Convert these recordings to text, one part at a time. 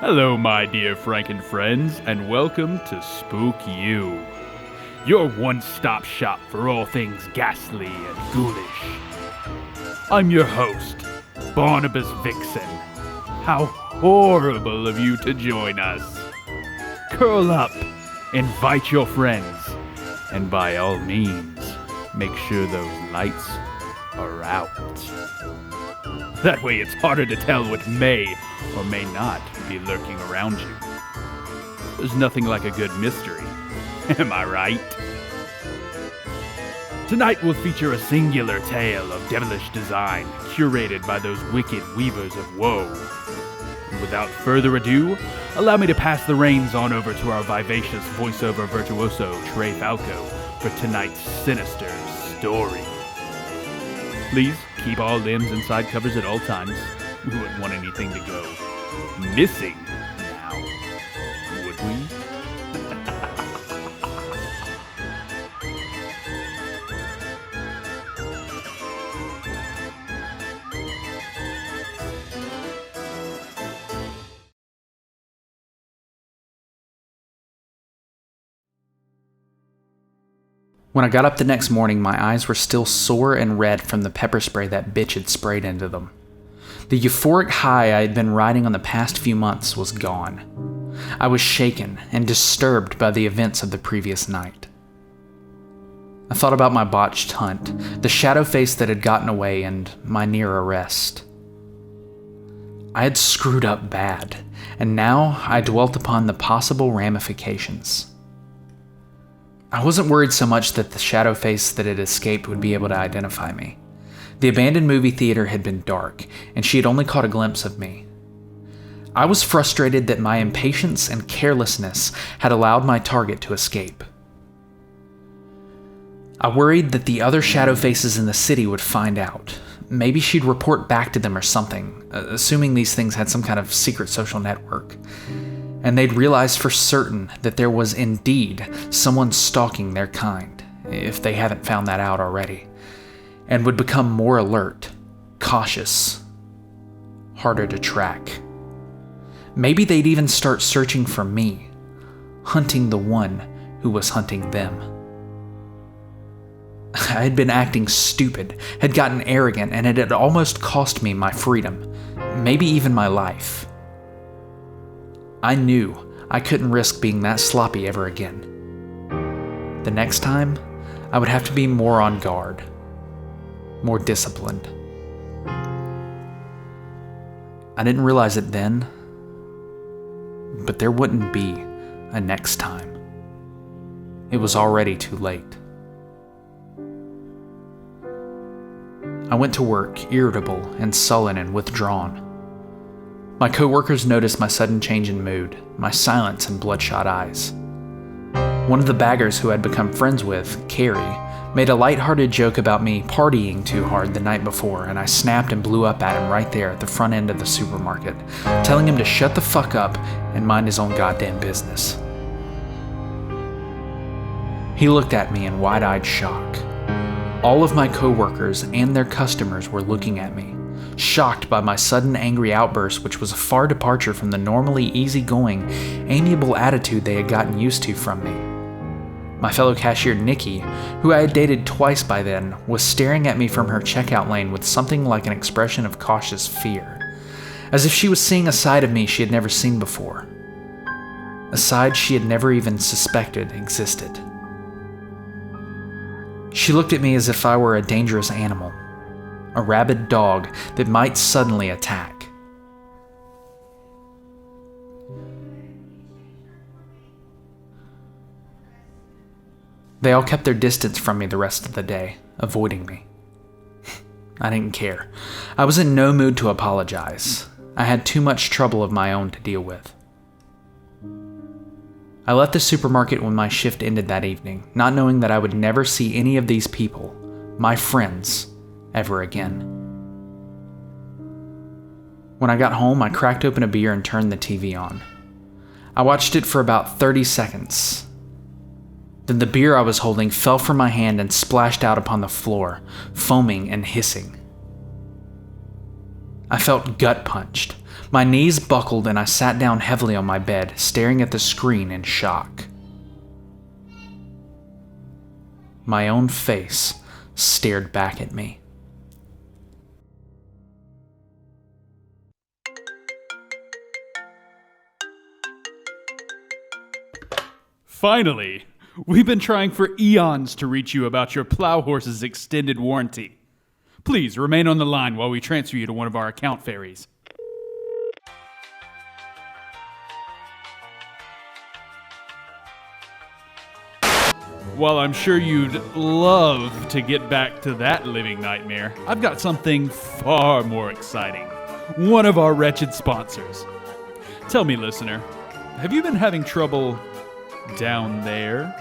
Hello, my dear Franken friends, and welcome to Spookyou, your one-stop shop for all things ghastly and ghoulish. I'm your host, Barnabas Vixen. How horrible of you to join us. Curl up, invite your friends, and by all means, make sure those lights are out. That way it's harder to tell what may or may not be lurking around you. There's nothing like a good mystery, am I right? Tonight will feature a singular tale of devilish design, curated by those wicked weavers of woe. And without further ado, allow me to pass the reins on over to our vivacious voiceover virtuoso, Trey Falco, for tonight's sinister story. Please keep all limbs and side covers at all times. We wouldn't want anything to go missing now, would we? When I got up the next morning, my eyes were still sore and red from the pepper spray that bitch had sprayed into them. The euphoric high I had been riding on the past few months was gone. I was shaken and disturbed by the events of the previous night. I thought about my botched hunt, the shadow face that had gotten away, and my near arrest. I had screwed up bad, and now I dwelt upon the possible ramifications. I wasn't worried so much that the shadow face that had escaped would be able to identify me. The abandoned movie theater had been dark, and she had only caught a glimpse of me. I was frustrated that my impatience and carelessness had allowed my target to escape. I worried that the other shadow faces in the city would find out. Maybe she'd report back to them or something, assuming these things had some kind of secret social network. And they'd realize for certain that there was indeed someone stalking their kind, if they haven't found that out already, and would become more alert, cautious, harder to track. Maybe they'd even start searching for me, hunting the one who was hunting them. I had been acting stupid, had gotten arrogant, and it had almost cost me my freedom, maybe even my life. I knew I couldn't risk being that sloppy ever again. The next time, I would have to be more on guard, more disciplined. I didn't realize it then, but there wouldn't be a next time. It was already too late. I went to work, irritable and sullen and withdrawn. My coworkers noticed my sudden change in mood, my silence and bloodshot eyes. One of the baggers who I'd become friends with, Carrie, made a lighthearted joke about me partying too hard the night before, and I snapped and blew up at him right there at the front end of the supermarket, telling him to shut the fuck up and mind his own goddamn business. He looked at me in wide-eyed shock. All of my coworkers and their customers were looking at me, shocked by my sudden angry outburst, which was a far departure from the normally easygoing, amiable attitude they had gotten used to from me. My fellow cashier Nikki, who I had dated twice by then, was staring at me from her checkout lane with something like an expression of cautious fear, as if she was seeing a side of me she had never seen before, a side she had never even suspected existed. She looked at me as if I were a dangerous animal, a rabid dog that might suddenly attack. They all kept their distance from me the rest of the day, avoiding me. I didn't care. I was in no mood to apologize. I had too much trouble of my own to deal with. I left the supermarket when my shift ended that evening, not knowing that I would never see any of these people, my friends, ever again. When I got home, I cracked open a beer and turned the TV on. I watched it for about 30 seconds. Then the beer I was holding fell from my hand and splashed out upon the floor, foaming and hissing. I felt gut punched. My knees buckled and I sat down heavily on my bed, staring at the screen in shock. My own face stared back at me. Finally! We've been trying for eons to reach you about your plow horse's extended warranty. Please remain on the line while we transfer you to one of our account fairies. While I'm sure you'd love to get back to that living nightmare, I've got something far more exciting. One of our wretched sponsors. Tell me, listener, have you been having trouble down there?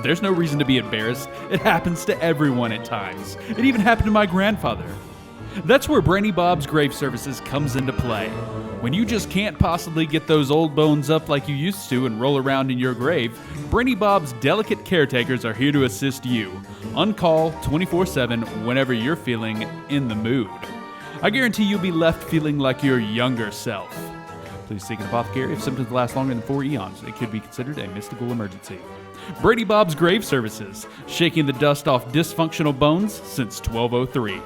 There's no reason to be embarrassed. It happens to everyone at times. It even happened to my grandfather. That's where Brainy Bob's Grave Services comes into play. When you just can't possibly get those old bones up like you used to and roll around in your grave, Brainy Bob's delicate caretakers are here to assist you. On call 24/7 whenever you're feeling in the mood. I guarantee you'll be left feeling like your younger self. Please seek an apothecary if symptoms last longer than 4 eons. It could be considered a mystical emergency. Brady Bob's Grave Services, shaking the dust off dysfunctional bones since 1203.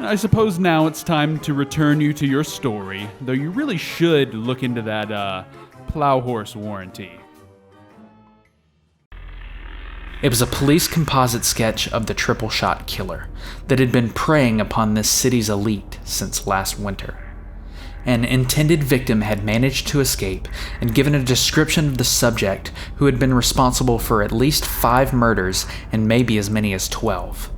I suppose now it's time to return you to your story, though you really should look into that, plow horse warranty. It was a police composite sketch of the triple shot killer that had been preying upon this city's elite since last winter. An intended victim had managed to escape and given a description of the subject who had been responsible for at least 5 murders and maybe as many as 12.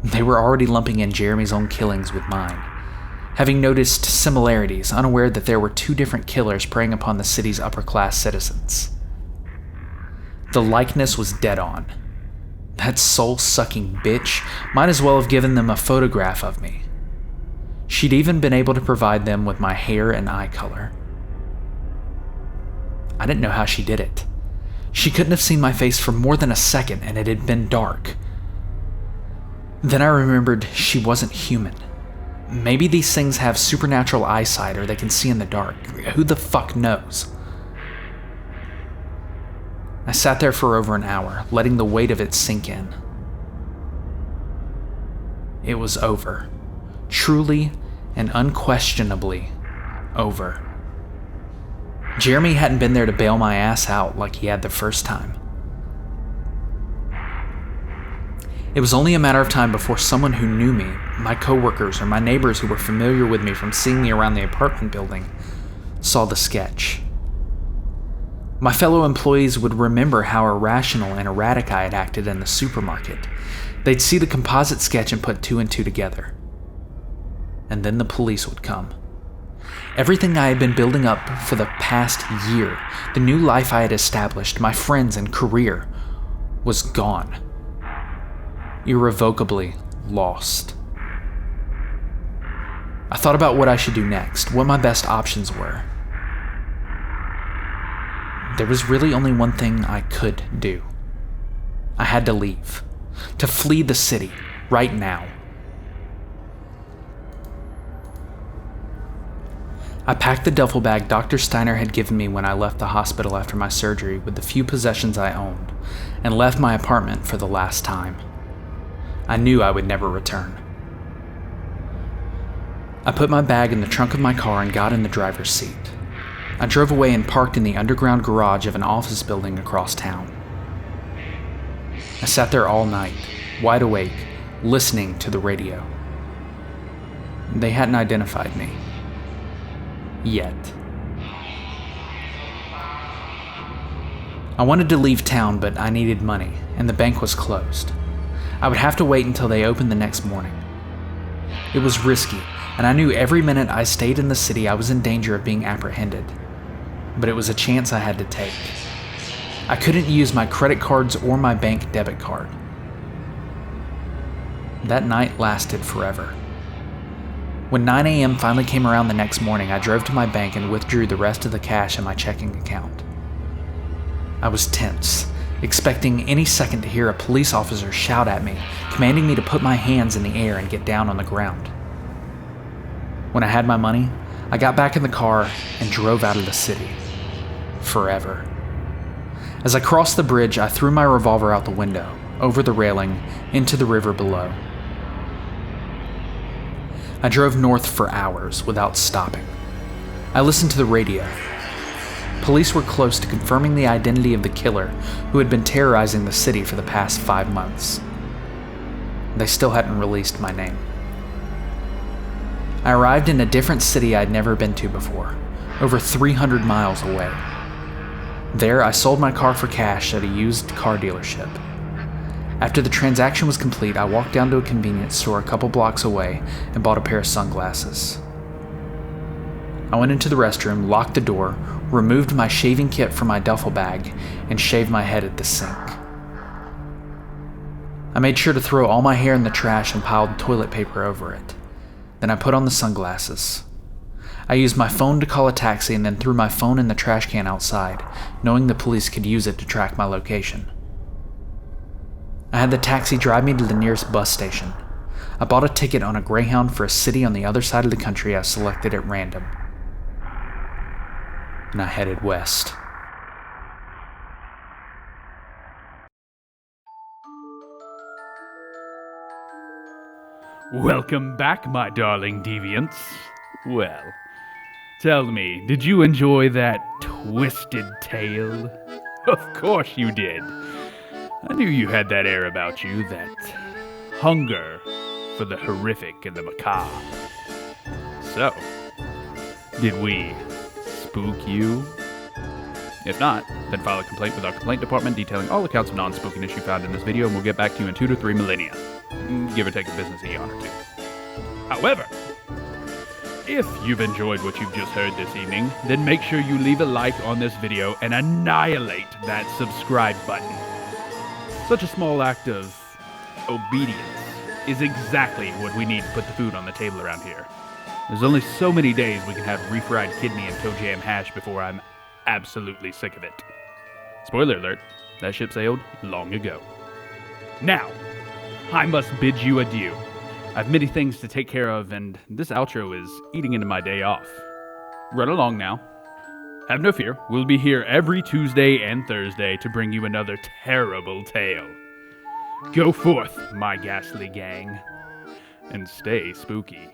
They were already lumping in Jeremy's own killings with mine, having noticed similarities, unaware that there were 2 different killers preying upon the city's upper-class citizens. The likeness was dead on. That soul-sucking bitch might as well have given them a photograph of me. She'd even been able to provide them with my hair and eye color. I didn't know how she did it. She couldn't have seen my face for more than a second, and it had been dark. Then I remembered she wasn't human. Maybe these things have supernatural eyesight or they can see in the dark. Who the fuck knows? I sat there for over an hour, letting the weight of it sink in. It was over. Truly and unquestionably over. Jeremy hadn't been there to bail my ass out like he had the first time. It was only a matter of time before someone who knew me, my coworkers or my neighbors who were familiar with me from seeing me around the apartment building, saw the sketch. My fellow employees would remember how irrational and erratic I had acted in the supermarket. They'd see the composite sketch and put 2 and 2 together. And then the police would come. Everything I had been building up for the past year, the new life I had established, my friends and career, was gone. Irrevocably lost. I thought about what I should do next, what my best options were. There was really only one thing I could do. I had to leave. To flee the city, right now. I packed the duffel bag Dr. Steiner had given me when I left the hospital after my surgery with the few possessions I owned, and left my apartment for the last time. I knew I would never return. I put my bag in the trunk of my car and got in the driver's seat. I drove away and parked in the underground garage of an office building across town. I sat there all night, wide awake, listening to the radio. They hadn't identified me. Yet. I wanted to leave town, but I needed money, and the bank was closed. I would have to wait until they opened the next morning. It was risky, and I knew every minute I stayed in the city I was in danger of being apprehended. But it was a chance I had to take. I couldn't use my credit cards or my bank debit card. That night lasted forever. When 9 a.m. finally came around the next morning, I drove to my bank and withdrew the rest of the cash in my checking account. I was tense, expecting any second to hear a police officer shout at me, commanding me to put my hands in the air and get down on the ground. When I had my money, I got back in the car and drove out of the city. Forever. As I crossed the bridge, I threw my revolver out the window, over the railing, into the river below. I drove north for hours without stopping. I listened to the radio. Police were close to confirming the identity of the killer who had been terrorizing the city for the past 5 months. They still hadn't released my name. I arrived in a different city I'd never been to before, over 300 miles away. There, I sold my car for cash at a used car dealership. After the transaction was complete, I walked down to a convenience store a couple blocks away and bought a pair of sunglasses. I went into the restroom, locked the door, removed my shaving kit from my duffel bag, and shaved my head at the sink. I made sure to throw all my hair in the trash and piled toilet paper over it. Then I put on the sunglasses. I used my phone to call a taxi and then threw my phone in the trash can outside, knowing the police could use it to track my location. I had the taxi drive me to the nearest bus station. I bought a ticket on a Greyhound for a city on the other side of the country I selected at random. And I headed west. Welcome back, my darling deviants. Well, tell me, did you enjoy that twisted tale? Of course you did. I knew you had that air about you, that hunger for the horrific and the macabre. So, did we spook you? If not, then file a complaint with our complaint department detailing all accounts of non-spookiness you found in this video, and we'll get back to you in 2 to 3 millennia. Give or take a business eon or two. However, if you've enjoyed what you've just heard this evening, then make sure you leave a like on this video and annihilate that subscribe button. Such a small act of obedience is exactly what we need to put the food on the table around here. There's only so many days we can have refried kidney and toe jam hash before I'm absolutely sick of it. Spoiler alert, that ship sailed long ago. Now, I must bid you adieu. I've many things to take care of, and this outro is eating into my day off. Run along now. Have no fear, we'll be here every Tuesday and Thursday to bring you another terrible tale. Go forth, my ghastly gang, and stay spooky.